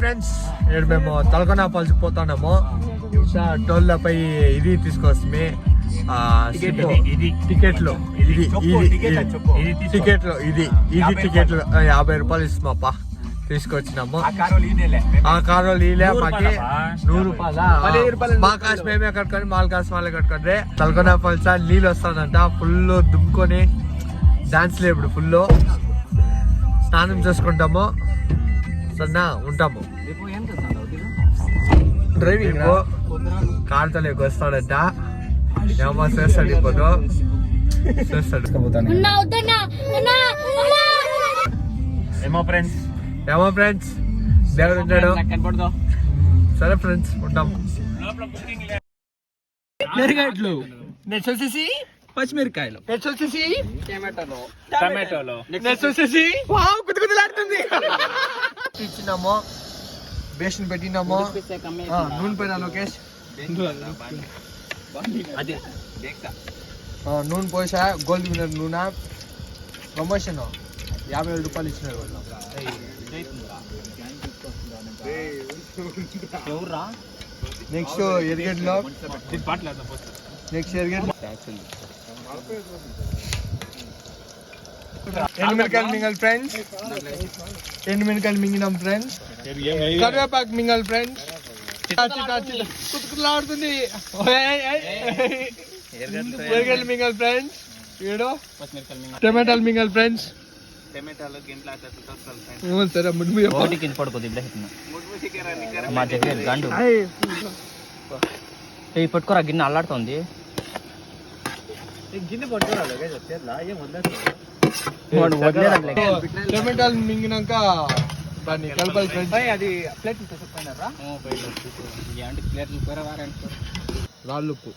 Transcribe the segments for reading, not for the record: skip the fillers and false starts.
Friends ఇక్కడ మేము Talakona falls పోతున్నాము. టోల్లపై ఇది తీసుకొస్తామే టికెట్లు ఇది టికెట్లు ఇది టికెట్లు 50 రూపాయలు ఇస్తామప్ప. తీసుకొచ్చినాము. ఆ కారు లీలే మాకి 100 రూపాయలు. మా కాసు మేమే కట్టుకొని వాళ్ళ కాసు వాళ్ళే కట్టుకోండి. తలకొన ఫాల్స్ నీళ్ళు వస్తానంట. ఫుల్ దుమ్ముకొని డాన్స్ లే ఇప్పుడు ఫుల్ స్నానం చేసుకుంటాము. సన్నా ఉంటాము. డ్రైవింగ్ కార్ తోలేకి వస్తాడంట. ఏమో చేస్తాడు ఇప్పుడు చేస్తాడు. ఏమో ఫ్రెండ్స్ దేవుడు ఉంటాడు. సరే ఫ్రెండ్స్ ఉంటాం. మిరకాయలు నెక్స్ట్ వచ్చేసి పచ్చిమిరకాయలు, నెక్స్ట్ వచ్చేసి టమాటోలు, నెక్స్ట్ వచ్చేసి కుతుకుతులాడుతుంది. ఇచ్చినాము, బేషన్ పెట్టినాము. నూనె పైన లోకేష్ నూనె పోసా. గోల్డ్ విన్నర్ నూనె ప్రమోషన్ 50 రూపాయలు ఇచ్చినారు వాళ్ళు. నెక్స్ట్ ఎరిగడ్లో ఎండుమిరకాయలు మింగల్ ఫ్రెండ్స్. ఎండుమిరకాయలు మింగినాం ఫ్రెండ్స్. కరివేపాకు మింగల్ ఫ్రెండ్స్. కుతుకులాడుతుంది. ఎరగడ్లు మింగల్ ఫ్రెండ్స్. టమాటాలు మింగల్ ఫ్రెండ్స్. సరే పట్టుకోరా గిన్నె అల్లాడుతుంది. టమాటాలు మింగినాక దాన్ని కలపాలి ఫ్రెండ్స్. అది ప్లేట్ రాళ్ళుప్పు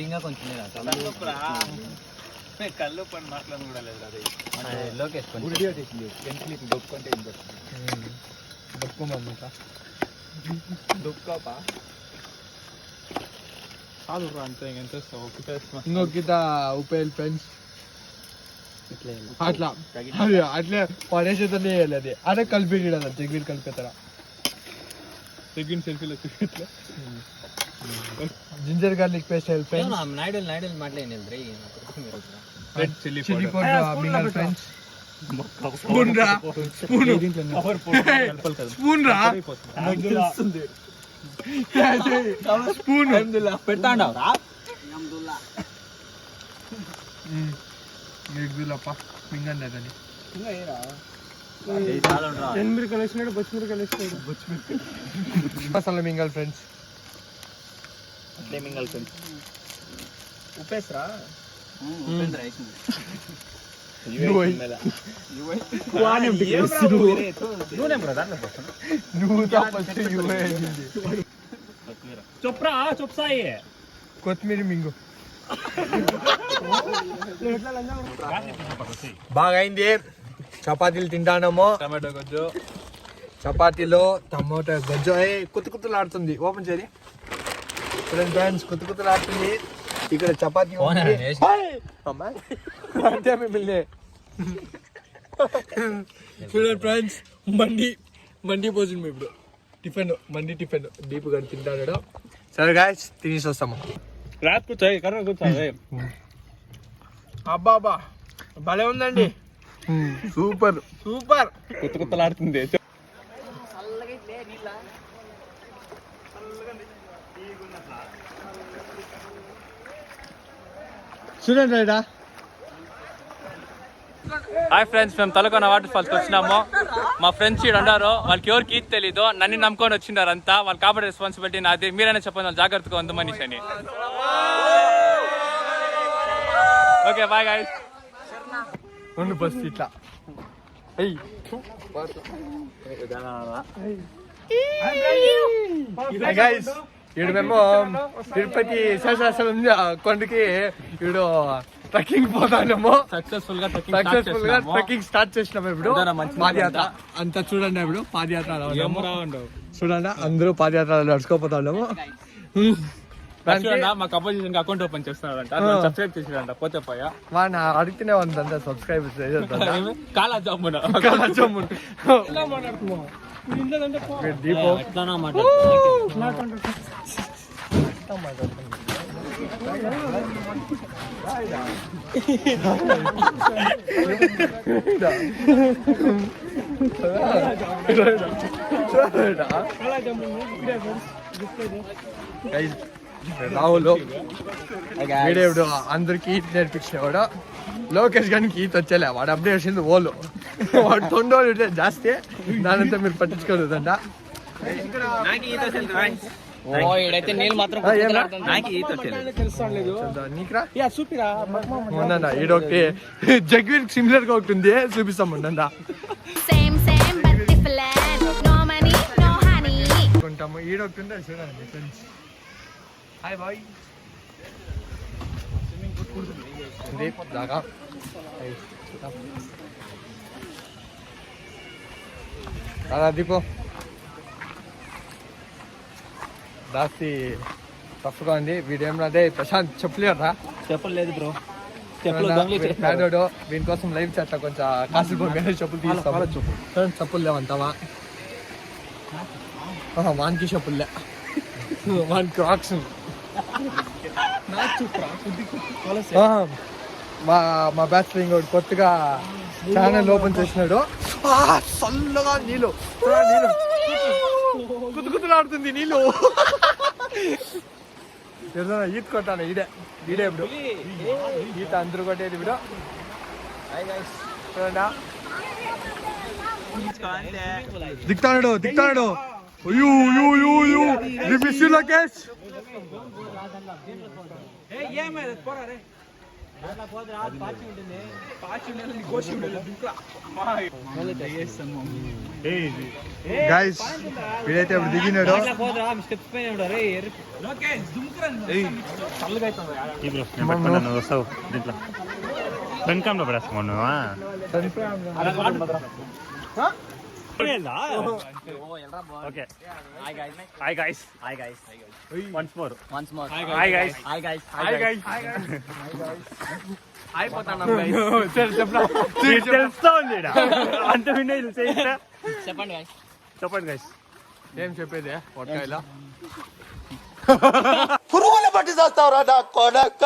ఇంకా కొంచెం కళ్ళు పని మాట్లాడి కూడా లేదు. ఇంకొక ఉప్పేయాలి ఫ్రెండ్స్. అట్లా అట్లే పడేసేతనే వేయాలి. అది అదే కలిపి చెగ్గిరి కలిపేతారా చెగ్గిన సెల్ఫీలో చూపిట్లా. జింజర్ గార్లిక్ పేస్ట్ వేయాలి friends. Red chilli powder mingle friends. Spoon రా స్పూన్ పెడతాండవరా మింగండి అదని. Masala mingle friends. ఉప్పేసరా కొత్తిమీర మింగు. బాగా అయింది. చపాతీలు తింటానము. టమాటో గొజ్జు, చపాతీలో టమాటో గొజ్జు. కుతుకుతులు ఆడుతుంది. ఓపెన్ చేయి ఫ్రెండ్స్. కుతుకుతులు ఆడుతుంది. ఇక్కడ చపాతీ అంటే మిమ్మల్ని చూడండి ఫ్రెండ్స్. మండి భోజనం ఇప్పుడు టిఫిన్. మండి టిఫిన్ డీప్ గారు తింటాడు. సరే గాయ్స్ తినేసి వస్తాము. అబ్బా భలే ఉందండి. సూపర్ కుత్తలాడుతుంది. చూడండి రైడా. హాయ్ ఫ్రెండ్స్, మేము తలకొన వాటర్ ఫాల్స్కి వచ్చినాము. మా ఫ్రెండ్స్ ఇక్కడ ఉన్నారు. వాళ్ళకి ఎవరికి ఈత తెలీదు. నన్ను నమ్ముకొని వచ్చినారు అంతా. వాళ్ళు కాబట్టి రెస్పాన్సిబిలిటీ నాది. మీరైనా చెప్పండి వాళ్ళు జాగ్రత్తగా ఉంది మనిషి అని. Okay bye guys. బస్ ఇట్లా గైస్ ఇప్పుడు మేము తిరుపతి శేషాచలం కొండకి ఇప్పుడు ట్రెక్కింగ్ పోతాము. సక్సెస్ఫుల్ గా ట్రెక్కింగ్ స్టార్ట్ చేసినాము. ఇప్పుడు పాదయాత్ర అంతా చూడండి. ఇప్పుడు పాదయాత్ర చూడండి. అందరూ పాదయాత్ర నడుచుకోపోతా ఉన్నాము. మాకు అపోజిషన్ అకౌంట్ ఓపెన్ చేస్తున్నాడంట సబ్స్క్రైబ్ చేసాడంట పోతే పోయా వాడిని అడిగితేనే ఉందంట సబ్స్క్రైబర్స్ కాలా జామున దీపో రాహుల్ వీడేవుడు అందరికి ఈత నేర్పించినవాడు లోకేష్ గారికి ఈత వచ్చేలే వాడు అప్పుడే వేసింది ఓలు వాడు తొండోళ్ళు జాస్తి దానంతా మీరు పట్టించుకోలేదంట నీళ్ళు మాత్రం చూపిరా ఈడొకటి జగ్వీర్ సిమిలర్ గా ఒకటి ఉంది చూపిస్తాం ఉండండి కొంటాము ఈడొకటి ఉంటే చూడండి ఫ్రెండ్స్ హాయ్ బాయ్ దీప్ దాకా అలా దీపో జాస్తి టఫ్గా ఉంది వీడేం అదే ప్రశాంత్ చెప్పలేరా చెప్పలేదు బ్రో పేదోడు దీనికోసం లైవ్ చేస్తా కొంచెం కాసులు చెప్పులు తీస్తాం చెప్పులు లేవంటావా వానికి చెప్పులే వాన్ క్రాక్స్ మా బ్యాచ్ ఇంకోటి కొత్తగా ఛానల్ ఓపెన్ చేసినాడు చల్లగా నీళ్ళు కుతుకుతులాడుతుంది నీళ్ళు ఈత కొట్టాను ఈడే ఇప్పుడు ఈత అందరూ కొట్టేది ఇప్పుడు దిక్తాడు లోకేష్ గైస్ వీడైతే ఇప్పుడు దిగినాడు వస్తావు దీంట్లో ఫ్రంట్ క్యామ్లో పడేస్తాను Okay. Hi guys. Once more. Hi guys. తెలుస్తోంది అంత వినే చెప్పండి గైస్ ఏం చెప్పేది పొట్టాయిలా పురుగులు పట్టి చేస్తావురా నా కొడక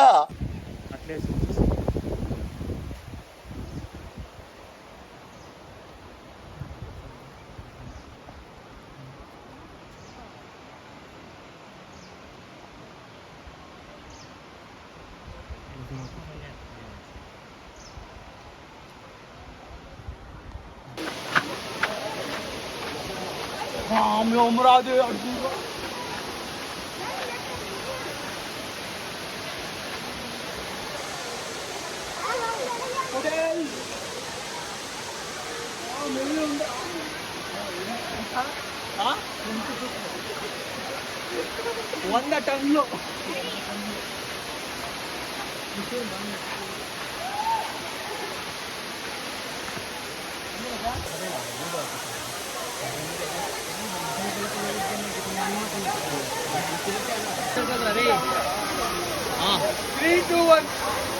Three, two, one.